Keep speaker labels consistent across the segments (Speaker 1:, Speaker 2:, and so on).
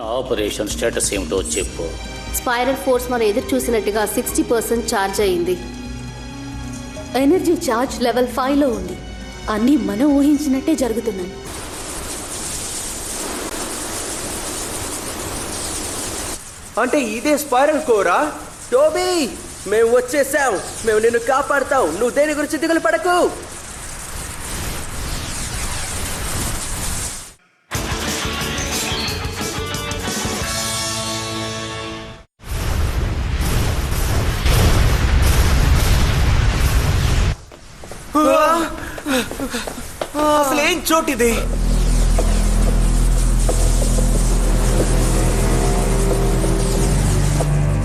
Speaker 1: Operation status ఏమిటో చెప్పు.
Speaker 2: Spiral force మనం ఎదురు చూసినట్టుగా 60% ఛార్జ్ అయింది.
Speaker 3: ఎనర్జీ ఛార్జ్ లెవెల్ 5లో ఉంది. అన్నీ మనం ఊహించినట్టే జరుగుతున్నాయి.
Speaker 4: అంటే ఇదే స్పైరల్ కోరా? టోబీ, మేము వచ్చేసాం. మేము నిన్ను కాపాడుతాం. నువ్వు దేని గురించి దిగులు పడకు.
Speaker 5: అసలు ఏం చోటిది?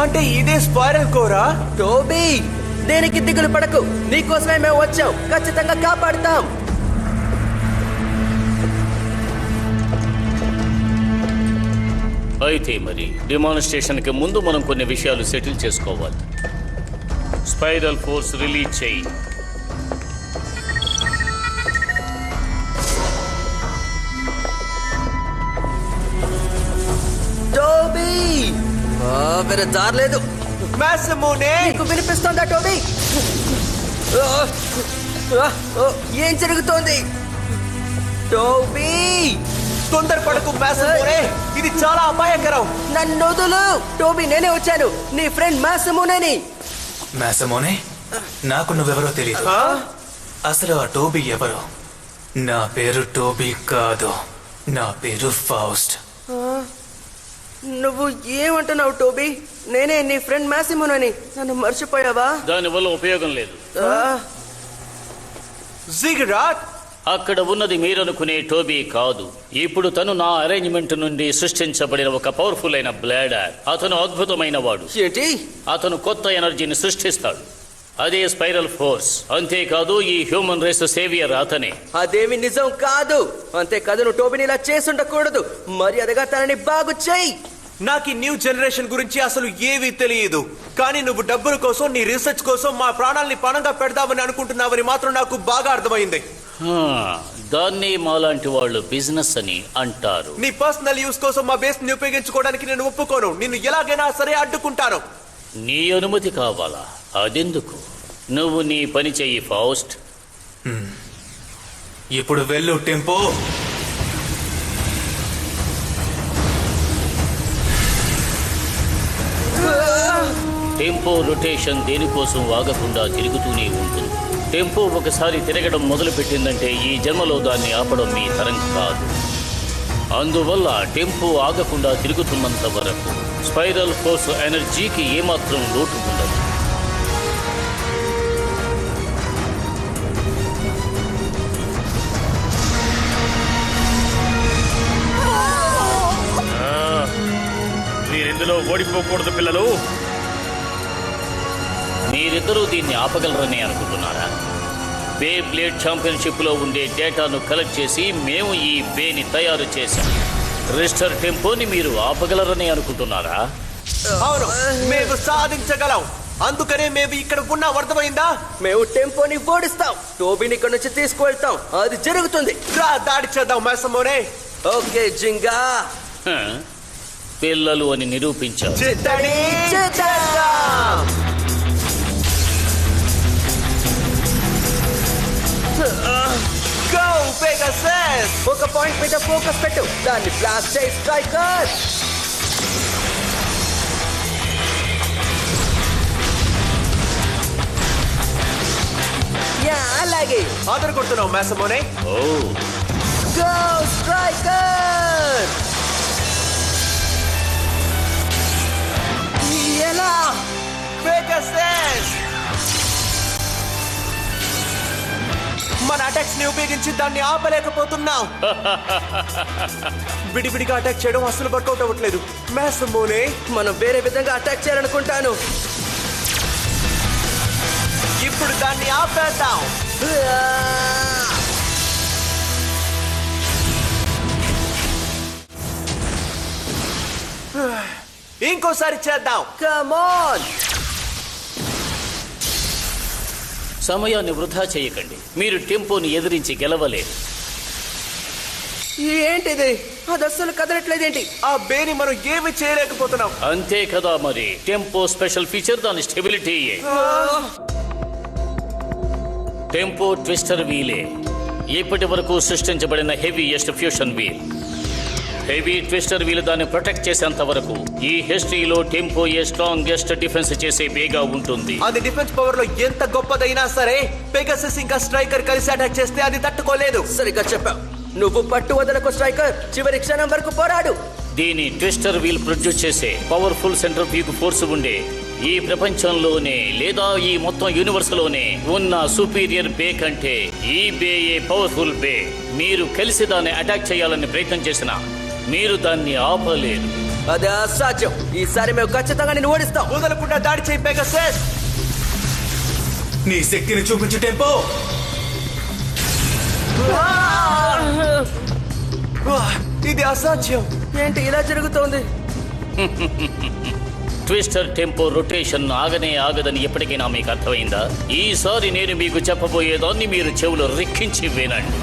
Speaker 5: అంటే ఇదే స్పైరల్ కోరా?
Speaker 4: టోబీ, దేనికి దిగులు పడకు. నీకోసమే మేము వచ్చాం. ఖచ్చితంగా కాపాడుతాం.
Speaker 1: అయితే మరి డెమాన్స్ట్రేషన్ కి ముందు మనం కొన్ని విషయాలు సెటిల్ చేసుకోవాలి. స్పైరల్ ఫోర్స్ రిలీజ్ చేయి.
Speaker 4: టోబీ, వేరే దారి లేదు.
Speaker 5: మాసమోనే,
Speaker 4: నీకు వినిపిస్తోందా టోబీ? ఏం జరుగుతోంది? టోబీ,
Speaker 5: తొందరపడకు మాసమోనే, ఇది చాలా అపాయకరం.
Speaker 4: నన్ను వదులు. టోబీ, నేనే వచ్చాను. నీ ఫ్రెండ్ మాసమోనేని.
Speaker 6: మాసమోనే, నాకు నువ్వెవరో తెలియదు. అసలు ఆ టోబీ ఎవరు? నా పేరు టోబీ కాదు, నా పేరు ఫౌస్ట్.
Speaker 4: నువ్వు ఏమంటున్నావు టోబీ? నేనే నీ ఫ్రెండ్ మాసిమోనని. నన్ను మర్చిపోయావా?
Speaker 1: దానివల్ల ఉపయోగం లేదు.
Speaker 5: జిగరాట్,
Speaker 1: అక్కడ ఉన్నది మీరనుకునే టోబీ కాదు. ఇప్పుడు తను నా అరేంజ్మెంట్ నుండి సృష్టించబడిన ఒక పవర్ఫుల్ అయిన బ్లాడర్. అతను అద్భుతమైన వాడు.
Speaker 4: ఏంటి?
Speaker 1: అతను కొత్త ఎనర్జీని సృష్టిస్తాడు. అదే స్పైరల్ ఫోర్స్. అంతేకాదు, ఈ హ్యూమన్ రేస్ సేవియర్ అతనే.
Speaker 4: అదేమి నిజం కాదు. అంతేకాదు, నువ్వు టోబీని ఇలా చేసి ఉండకూడదు. మర్యాదగా తనని బాగు చెయ్యి.
Speaker 5: నాకు ఈ న్యూ జనరేషన్ గురించి అసలు ఏవీ తెలియదు. కానీ నువ్వు డబ్బుల కోసం, నీ రీసెర్చ్ కోసం మా ప్రాణాలని పణంగా పెడదామని అనుకుంటున్నావని మాత్రం నాకు బాగా అర్థమైంది.
Speaker 1: దాన్ని మాలాంటి వాళ్ళు బిజినెస్ అని అంటారు.
Speaker 5: నీ పర్సనల్ యూస్ కోసం మా బేస్ ని ఉపయోగించుకోవడానికి నేను ఒప్పుకోను. నిన్ను ఎలాగైనా సరే అడ్డుకుంటాను.
Speaker 1: నీ అనుమతి కావాలా? అదెందుకు? నువ్వు నీ పని చెయ్యి ఫౌస్ట్.
Speaker 6: ఇప్పుడు వెళ్ళు టెంపో.
Speaker 1: టెంపో రొటేషన్ దేనికోసం ఆగకుండా తిరుగుతూనే ఉంటుంది. టెంపో ఒకసారి తిరగడం మొదలు పెట్టిందంటే ఈ జన్మలో దాన్ని ఆపడం మీ తరం కాదు. అందువల్ల టెంపో ఆగకుండా తిరుగుతున్నంత వరకు స్పైరల్ ఫోర్స్ ఎనర్జీకి ఏమాత్రం లోటు ఉండదు.
Speaker 7: మీరిందులో ఓడిపోకూడదు పిల్లలు.
Speaker 1: మీరిద్దరూ దీన్ని ఆపగలరని అనుకుంటున్నారా? బే బ్లేడ్ ఛాంపియన్షిప్ లో ఉండే డేటాను కలెక్ట్ చేసి మేము ఈ బేని తయారు చేశాం. రిస్టర్ టెంపోని మీరు ఆపగలరని అనుకుంటున్నారా?
Speaker 5: అవును, మేము సాధించగలం. అందుకనే మేము ఇక్కడ ఉన్నాం. అర్థమైందా?
Speaker 4: మేము టెంపోని ఓడిస్తాం. టోబీని ఇక్కడ నుంచి తీసుకువెళ్తాం. అది జరుగుతుంది.
Speaker 5: రా, దాడి చేద్దాం మాసమోనే.
Speaker 4: ఓకే జింగా,
Speaker 1: పిల్లలు అని నిరూపించారు.
Speaker 5: చిత్తడి
Speaker 4: చేద్దాం.
Speaker 5: Go Pegasus.
Speaker 4: ఒక పాయింట్ మీద ఫోకస్ పెట్టు. దాన్ని బ్లాస్ట్ చేయి స్ట్రైకర్. యా, అలాగే.
Speaker 5: ఆదర కొడుతున్నావు మాసమోనే.
Speaker 1: ఓ,
Speaker 4: గో స్ట్రైకర్. ఎలా?
Speaker 5: పెగాసస్. మన అటాక్స్ ని ఉపయోగించి దాన్ని ఆపలేకపోతున్నాం. విడివిడిగా అటాక్ చేయడం అసలు వర్కౌట్ అవ్వట్లేదు మాసమోనే.
Speaker 4: మనం వేరే విధంగా అటాక్ చేయాలనుకుంటాను.
Speaker 5: ఇప్పుడు దాన్ని ఆపేద్దాం. ఇంకోసారి చేద్దాం.
Speaker 4: Come on.
Speaker 1: సమయాన్ని వృధా చేయకండి. మీరు టెంపోని ఎదిరించి గెలవలేరు.
Speaker 4: ఏంటిది? అది అస్సలు కదలట్లేదేంటి?
Speaker 5: ఆ బేని మనం ఏమి చేయలేకపోతున్నాం.
Speaker 1: అంతే కదా మరి. టెంపో స్పెషల్ ఫీచర్ దాని స్టెబిలిటీ. టెంపో ట్విస్టర్ వీలే ఇప్పటి వరకు సృష్టించబడిన heaviest fusion wheel. Heavy Twister wheel దాన్ని ప్రొటెక్ట్ చేసేంత వరకు ఈ హిస్టరీలో టెంపో స్ట్రాంగెస్ట్ డిఫెన్స్ చేసే బేగా ఉంటుంది.
Speaker 5: అది డిఫెన్స్ పవర్ లో ఎంత గొప్పదైనా సరే పెగాసస్ ఇంకా స్ట్రైకర్ కలిసి అటాక్ చేస్తే అది తట్టుకోలేదు.
Speaker 4: సరిగ్గా చెప్పావు. నువ్వు పట్టు వదలకు స్ట్రైకర్. చివరి క్షణం వరకు పోరాడు.
Speaker 1: దీని ట్విస్టర్ వీల్ ప్రొడ్యూస్ చేసే పవర్ఫుల్ సెంట్రిఫ్యూజ్ ఫోర్స్ ఉండే ఈ ప్రపంచంలోనే లేదా ఈ మొత్తం యూనివర్స్ లోనే ఉన్న సుపీరియర్ బే కంటే ఈ బే ఏ పవర్ఫుల్ బే. మీరు కలిసి దాన్ని అటాక్ చేయాలని ప్రయత్నం చేసినా మీరు దాన్ని ఆపలేరు.
Speaker 4: అది అసాధ్యం. ఈసారి మేము ఖచ్చితంగా నిన్ను ఓడిస్తాం.
Speaker 5: వదలకుండా దాడి చేయి పెగాసస్.
Speaker 6: నీ శక్తిని చూపించు టెంపో.
Speaker 5: ఇది అసాధ్యం.
Speaker 4: ఏంటి ఇలా జరుగుతోంది?
Speaker 1: ట్విస్టర్ టెంపో రొటేషన్ ఆగనే ఆగదని ఎప్పటికైనా మీకు అర్థమైందా? ఈసారి నేను మీకు చెప్పబోయేదాన్ని మీరు చెవులు రిక్కించి వినండి.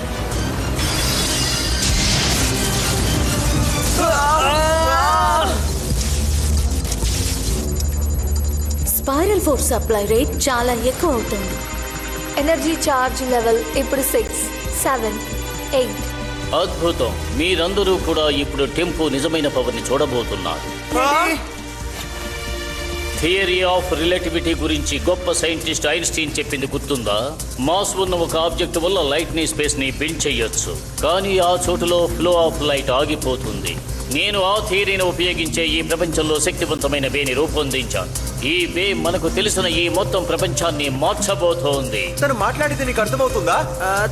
Speaker 3: స్పైరల్ ఫోర్స్ సప్లై రేట్ చాలా ఎక్కువ అవుతుంది.
Speaker 2: ఎనర్జీ ఛార్జ్ లెవెల్ ఇప్పుడు 6, 7, 8.
Speaker 1: అద్భుతం. మీరందరూ కూడా ఇప్పుడు టెంపో నిజమైన పవర్ని చూడబోతున్నారు. థియరీ ఆఫ్ రిలేటివిటీ గురించి గొప్ప సైంటిస్ట్ ఐన్స్టీన్ చెప్పింది గుర్తుందా? మాస్ ఉన్న ఒక ఆబ్జెక్ట్ వల్ల లైట్ ని స్పేస్ ని బెండ్ చేయొచ్చు, కానీ ఆ చోటులో ఫ్లో ఆఫ్ లైట్ ఆగిపోతుంది. నేను ఆ థియరీని ఉపయోగించే ఈ ప్రపంచంలో శక్తివంతమైన బేని రూపొందించాను. ఈ బే మనకు తెలిసిన ఈ మొత్తం ప్రపంచాన్ని మార్చబోతోంది.
Speaker 5: తను మాట్లాడితే నీకు అర్థమవుతుందా?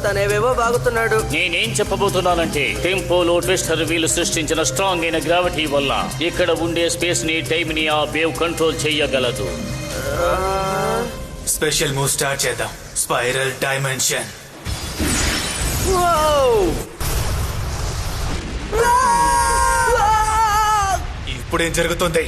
Speaker 4: తనేవేవో బాగుతున్నాడు.
Speaker 1: నేనేం చెప్పబోతున్నానంటే టెంపోలో ట్విస్టర్ వీలు సృష్టించిన స్ట్రాంగ్ అయిన గ్రావిటీ వల్ల ఇక్కడ ఉండే స్పేస్ ని టైం ని ఆ వేవ్ కంట్రోల్ చేయగలదు.
Speaker 6: స్పెషల్ మూవ్ స్టార్ట్ చేద్దాం. Spiral dimension. ఇప్పుడేం జరుగుతుంది?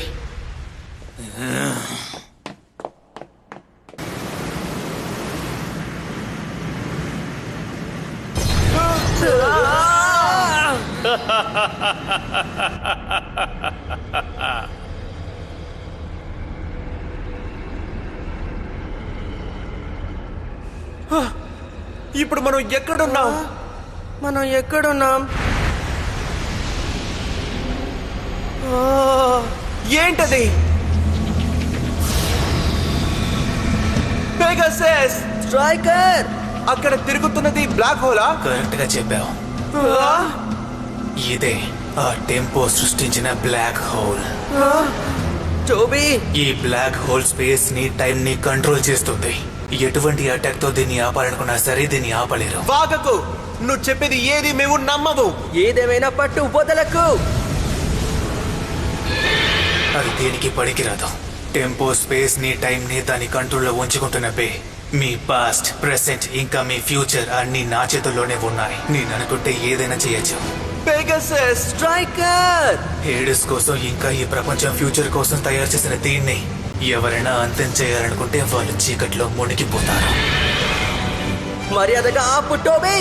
Speaker 5: ఇప్పుడు మనం ఎక్కడున్నాం?
Speaker 4: మనం ఎక్కడున్నాం?
Speaker 5: ఏంటది? Pegasus
Speaker 4: striker.
Speaker 5: అక్కడ తిరుగుతున్నది బ్లాక్ హోలా?
Speaker 6: కరెక్ట్ గా చెప్పావు. ఇదే ఆ టెంపో సృష్టించిన బ్లాక్ హోల్.
Speaker 4: టోబీ,
Speaker 6: ఈ బ్లాక్ హోల్ స్పేస్ ని టైం ని కంట్రోల్ చేస్తుంది. ఎటువంటి అటాక్ తో దీన్ని ఆపాలనుకున్నా సరే దీన్ని ఆపలేరు.
Speaker 5: వాగకు. నువ్వు చెప్పేది ఏది మేము నమ్మము.
Speaker 4: ఏదేమైనా పట్టు వదలకు.
Speaker 6: అది దేనికి పనికిరాదు. టెంపో స్పేస్ ని టైం ని దాని కంట్రోల్లో ఉంచుకుంటున్న బే. మీ పాస్ట్, ప్రెసెంట్ ఇంకా మీ ఫ్యూచర్ అన్ని నా చేతుల్లోనే ఉన్నాయి. నేను అనుకుంటే ఏదైనా చేయొచ్చు.
Speaker 5: Pegasus
Speaker 4: striker.
Speaker 6: హేడెస్ కోసం ఇంకా ఈ ప్రపంచం ఫ్యూచర్ కోసం తయారు చేసిన దీన్ని ఎవరైనా అంతం చేయాలనుకుంటే వాళ్ళు చీకట్లో మునిగిపోతారు.
Speaker 4: మర్యాదగా ఆపు టోబీ.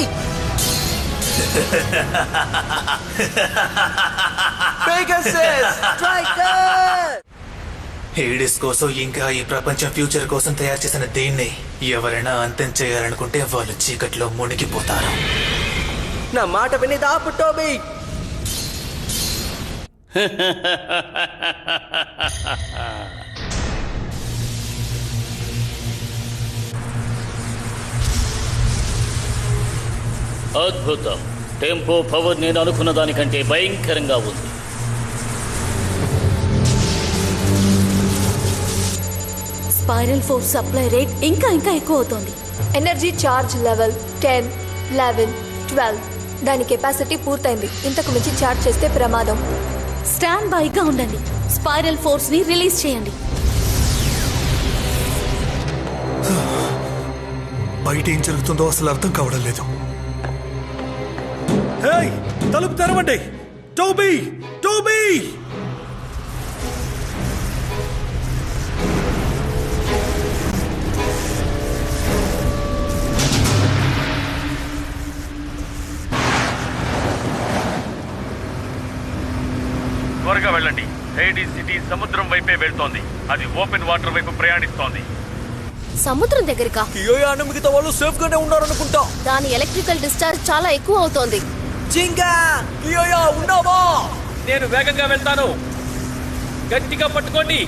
Speaker 5: Pegasus
Speaker 4: striker.
Speaker 6: హేడెస్ కోసం ఇంకా ఈ ప్రపంచం ఫ్యూచర్ కోసం తయారు చేసిన దీన్ని ఎవరైనా అంతం చేయాలనుకుంటే వాళ్ళు చీకట్లో మునిగిపోతారు.
Speaker 4: నా మాట విని ఆపు టోబీ.
Speaker 1: అద్భుతం. టెంపో పవర్ నేను అనుకున్న దానికంటే భయంకరంగా ఉంది.
Speaker 3: స్పైరల్ ఫోర్స్ సప్లై రేట్ ఇంకా ఎక్కువ అవుతోంది.
Speaker 2: Energy charge level 10, 11, 12. దాని కెపాసిటీ పూర్తయింది. ఇంతకు మించి ఛార్జ్ చేస్తే ప్రమాదం.
Speaker 3: స్టాండ్ బైగా ఉండండి. స్పైరల్ ఫోర్స్ ని రిలీజ్ చేయండి.
Speaker 7: బయట ఏం జరుగుతుందో అసలు అర్థం కావడం లేదు. తలుపు తెరవండి. Toby, Toby!
Speaker 8: త్వరగా వెళ్ళండి. హైడీ సిటీ సముద్రం వైపే వెళ్తోంది. అది ఓపెన్ వాటర్ వైపు ప్రయాణిస్తోంది.
Speaker 9: సముద్రం దగ్గరకా?
Speaker 4: కియోయా అన్న మిగతా వాళ్ళు సేఫ్ గానే ఉన్నారనుకుంటా.
Speaker 9: దాని ఎలక్ట్రికల్ డిశ్చార్జ్ చాలా ఎక్కువ అవుతోంది.
Speaker 4: జింగా కియోయా ఉన్నావా?
Speaker 1: నేను వేగంగా వెళ్తాను. గట్టిగా పట్టుకోండి.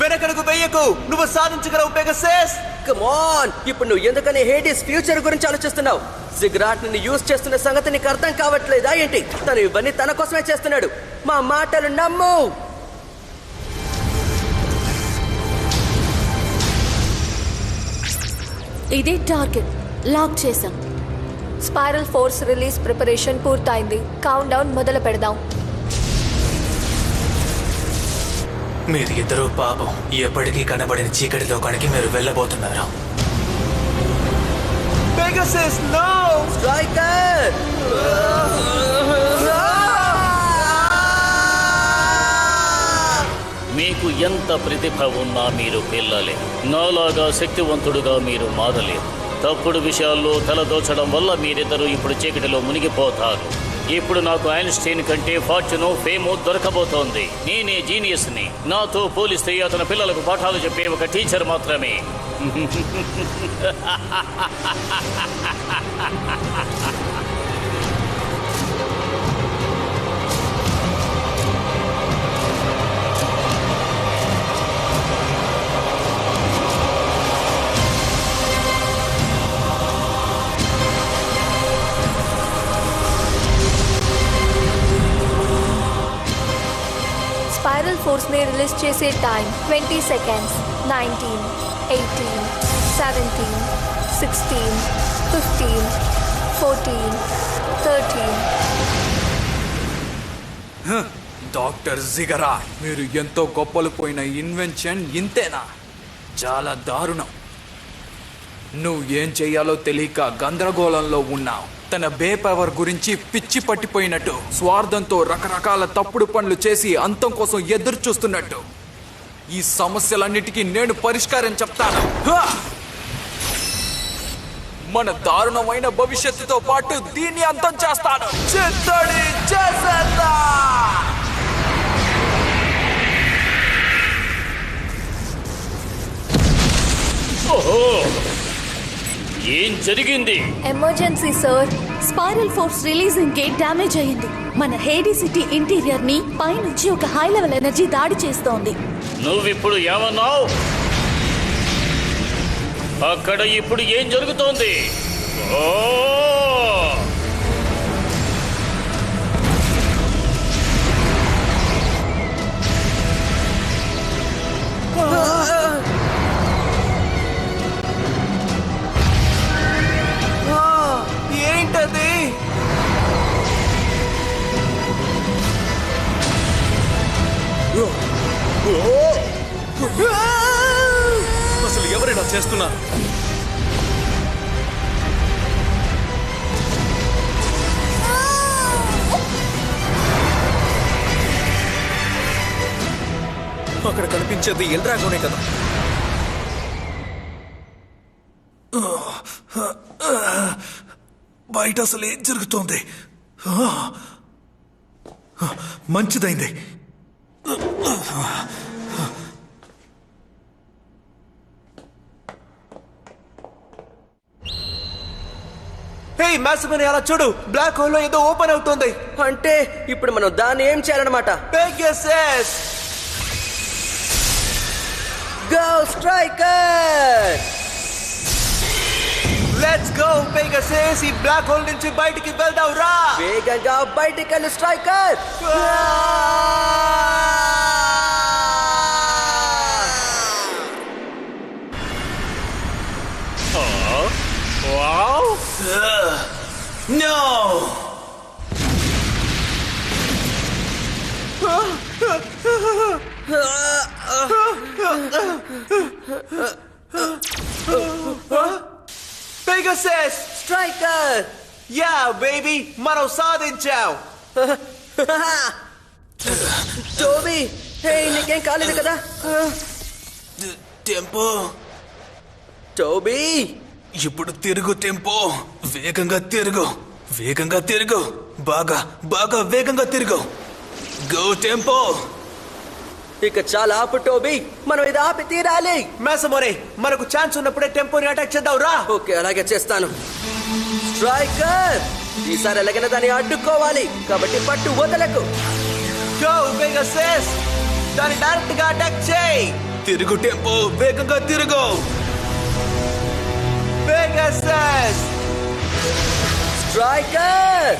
Speaker 5: వెనకడుగు వెయ్యకు. నువ్వు సాధించగలవు పెగసస్.
Speaker 4: కమాన్, ఇప్పుడు నువ్వు ఎందుకని హేడిస్ ఫ్యూచర్ గురించి ఆలోచిస్తున్నావు? జిగ్రాట్ ని యూజ్ చేస్తున్న సంగతి నీకు అర్థం కావట్లేదా ఏంటి? తను ఇవన్నీ తన కోసమే చేస్తున్నాడు. మా మాటలు నమ్ము.
Speaker 3: ఇదే టార్గెట్. లాక్ చేశాం.
Speaker 2: స్పైరల్ ఫోర్స్ రిలీజ్ ప్రిపరేషన్ పూర్తయింది. కౌంట్ డౌన్ మొదలు పెడదాం.
Speaker 6: మీరు ఇద్దరు పాపం ఎప్పటికీ కనబడిన చీకటి లోకానికి మీరు వెళ్ళబోతున్నారు.
Speaker 5: Pegasus no.
Speaker 4: స్ట్రైకర్!
Speaker 1: మీకు ఎంత ప్రతిభ ఉన్నా మీరు పిల్లలే. నాలాగా శక్తివంతుడుగా మీరు మారలేరు. తప్పుడు విషయాల్లో తలదోచడం వల్ల మీరిద్దరూ ఇప్పుడు చీకటిలో మునిగిపోతారు. ఇప్పుడు నాకు ఐన్స్టైన్ కంటే ఫార్చ్యూను ఫేము దొరకబోతోంది. నేనే జీనియస్ని. నాతో పోలిస్తే అతని పిల్లలకు పాఠాలు చెప్పే ఒక టీచర్ మాత్రమే.
Speaker 2: స్పైరల్ ఫోర్స్ ని రిలీజ్ చేసే టైం 20 seconds. 19, 18, 17, 16, 15, 14, 13.
Speaker 10: డాక్టర్ జిగరా, మీరు ఎంతో గొప్పలు పోయిన ఇన్వెన్షన్ ఇంతేనా? చాలా దారుణం. నువ్వు ఏం చెయ్యాలో తెలియక గందరగోళంలో ఉన్నావు. తన బే పవర్ గురించి పిచ్చి పట్టిపోయినట్టు, స్వార్థంతో రకరకాల తప్పుడు పనులు చేసి అంతం కోసం ఎదురు చూస్తున్నట్టు. ఈ సమస్యలన్నిటికీ నేను పరిష్కారం చెప్తాను. మన దారుణమైన భవిష్యత్తుతో పాటు దీన్ని అంతం చేస్తాను. చిత్తడి చేసేద్దా.
Speaker 1: ఓహో, ఏం జరిగింది?
Speaker 2: Emergency sir.
Speaker 3: Spiral force releasing gate damage అయ్యింది. మన హేడీ సిటీ ఇంటీరియర్ ని పైనుంచి ఒక హై లెవెల్ ఎనర్జీ దాడి చేస్తోంది.
Speaker 1: నువ్విప్పుడు ఏమన్నావు? అక్కడ ఇప్పుడు ఏం జరుగుతోంది? ఓ!
Speaker 5: ఏంటది?
Speaker 7: అసలు ఎవరైనా చేస్తున్నారు? అక్కడ కనిపించేది ఎల్డ్రాగోనే కదా. బయట అసలు ఏం జరుగుతోంది? మంచిదైంది.
Speaker 5: హే మ్యాసిమని అలా చూడు. బ్లాక్ హోల్ లో ఏదో ఓపెన్ అవుతుంది.
Speaker 4: అంటే ఇప్పుడు మనం దాన్ని ఏం చేయాలన్నమాట?
Speaker 5: Pegasus
Speaker 4: go striker!
Speaker 5: Let's go Pegasus. ఈ బ్లాక్ హోల్ నుంచి బయటికి వెళ్దాం రా.
Speaker 4: వేగంగా బయటికి వెళ్ళు striker!
Speaker 1: Wow!
Speaker 6: No.
Speaker 5: Pegasus
Speaker 4: striker!
Speaker 5: Yeah baby, మనం సాధించాం.
Speaker 4: టోబీ, హే నీకేం కాలేదు కదా?
Speaker 6: టెంపో.
Speaker 4: టోబీ,
Speaker 6: ఇప్పుడు తిరుగు టెంపో. వేగంగా తిరుగు. వేగంగా తిరుగు. బాగా బాగా వేగంగా తిరుగు. Go tempo.
Speaker 4: ఇక చాలా ఆపు టోబీ, మనం ఇది ఆపి తీరాలి.
Speaker 5: మేసమోనే, మనకు ఛాన్స్ ఉన్నప్పుడే టెంపోని అటాక్ చేద్దాం రా.
Speaker 4: ఓకే, అలాగే చేస్తాను. స్ట్రైకర్, ఈసారి ఎలాగైనా దాన్ని అడ్డుకోవాలి, కాబట్టి పట్టు వదలకు.
Speaker 5: గో పెగాసస్, దాన్ని డైరెక్ట్ గా అటాక్ చేయి.
Speaker 6: తిరుగు టెంపో, వేగంగా తిరుగు.
Speaker 5: పెగాసస్,
Speaker 4: స్ట్రైకర్,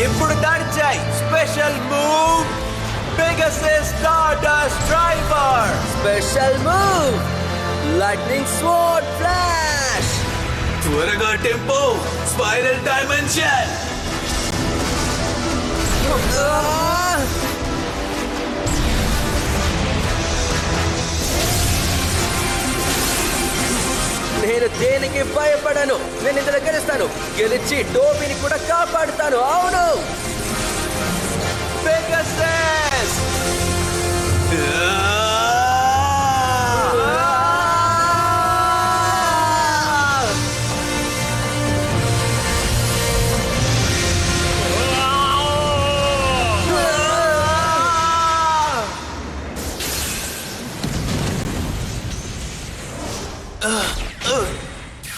Speaker 5: ఇప్పుడు దాడి చేయి. Special move Pegasus Stardust driver.
Speaker 4: Special move lightning sword flash.
Speaker 6: త్వరగా టెంపో, స్పైరల్ డైమెన్షన్.
Speaker 4: నేను దేనికి భయపడను. నేను ఇందులో గెలుస్తాను. గెలిచి టోబీని కూడా కాపాడుతాను. అవును,
Speaker 5: పెగాసస్.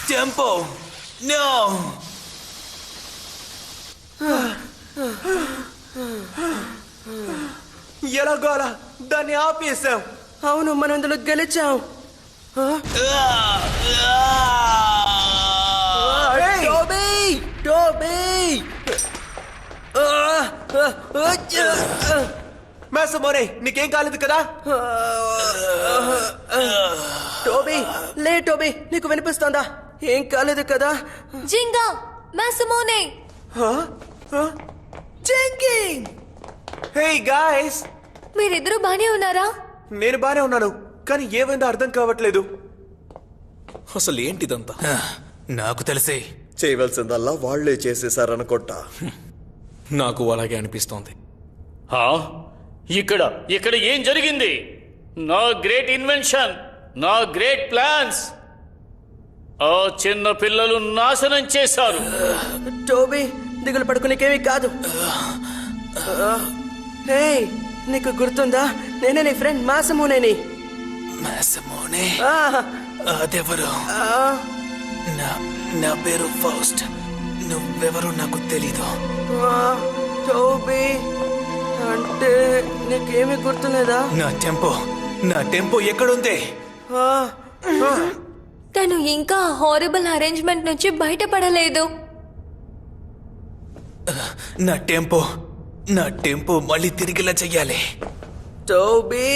Speaker 6: Tempo, no.
Speaker 5: ఎలాగోలా దాన్ని ఆపేసాం.
Speaker 4: అవును, మనం ఇందులో గెలిచాం. Toby, Toby.
Speaker 5: మేసమోనే, నీకేం కాలేదు కదా?
Speaker 4: టోబీ, లే టోబీ, నీకు వినిపిస్తోందా? ఏం కాలేదు కదా?
Speaker 2: జింగా, మాసమోనే.
Speaker 4: జంకింగ్.
Speaker 5: హే గాయ్స్,
Speaker 2: మీరిద్దరూ బానే ఉన్నారా?
Speaker 5: నేను బానే ఉన్నాను, కానీ ఏమైందో అర్థం కావట్లేదు.
Speaker 7: అసలు ఏంటిదంతా?
Speaker 6: నాకు తెలిసే.
Speaker 11: చేయవలసిందల్లా వాళ్లే చేసేసారనుకుంటా.
Speaker 7: నాకు అలాగే అనిపిస్తోంది.
Speaker 1: హా? ఇక్కడ ఇక్కడ ఏం జరిగింది? నా గ్రేట్ ఇన్వెన్షన్, నా గ్రేట్ ప్లాన్స్ ఆ చిన్న పిల్లలు నాశనం చేశారు.
Speaker 4: టోబీ, దిగులు పడుకునేకేమీ కాదు. హే, నీకు గుర్తుందా? నేనే నీ ఫ్రెండ్ మాసమోనేని.
Speaker 6: మాసమోనే? అదెవరు? నా పేరు ఫౌస్ట్. నువ్వెవరు నాకు తెలీదు.
Speaker 4: టోబీ, అంటే నీకేమీ గుర్తులేదా?
Speaker 6: నా టెంపో ఎక్కడుంది?
Speaker 2: తను ఇంకా హారబుల్ అరేంజ్మెంట్ నుంచి బయటపడలేదు.
Speaker 6: నా టెంపో మళ్ళీ తిరిగిలా చెయ్యాలి.
Speaker 4: టోబీ,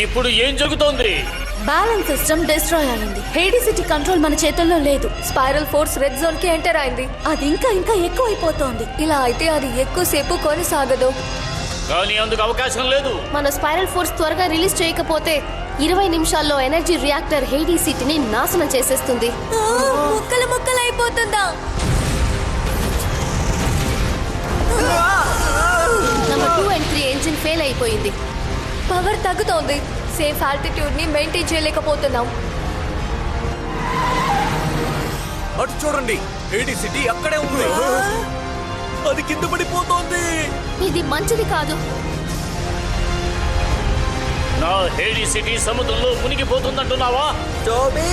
Speaker 1: ఇప్పుడు ఏం జరుగుతోంది?
Speaker 3: బ్యాలెన్స్ సిస్టమ్ డిస్ట్రాయ్ అయింది. హేడీ సిటీ కంట్రోల్ మన చేతుల్లో లేదు.
Speaker 2: స్పైరల్ ఫోర్స్ రెడ్ జోన్ కి ఎంటర్ అయింది.
Speaker 3: అది ఇంకా ఎక్కువైపోతోంది.
Speaker 2: ఇలా అయితే అది ఎక్కువసేపు కొనసాగదు.
Speaker 1: కానీ అందుకు అవకాశం లేదు.
Speaker 9: మన స్పైరల్ ఫోర్స్ త్వరగా రిలీజ్ చేయకపోతే 20 నిమిషాల్లో ఎనర్జీ రియాక్టర్ హేడీ సిటీని నాశనం చేసేస్తుంది.
Speaker 2: ముక్కలు ముక్కలు అయిపోతుందా?
Speaker 9: నంబర్ 2 and 3 ఇంజిన్ ఫెయిల్ అయిపోయింది.
Speaker 2: పవర్ తగ్గుతోంది. సేఫ్ ఆల్టిట్యూడ్ ని మెయింటైన్ చేయలేకపోతున్నాం.
Speaker 7: అటు చూడండి, హేడీ సిటీ అక్కడే ఉంది. అది కింద పడిపోతోంది.
Speaker 9: ఇది మంచిది కాదు.
Speaker 1: నా హేడీ సిటీ సముద్రంలో మునిగిపోతుందంటున్నావా?
Speaker 4: టోబీ,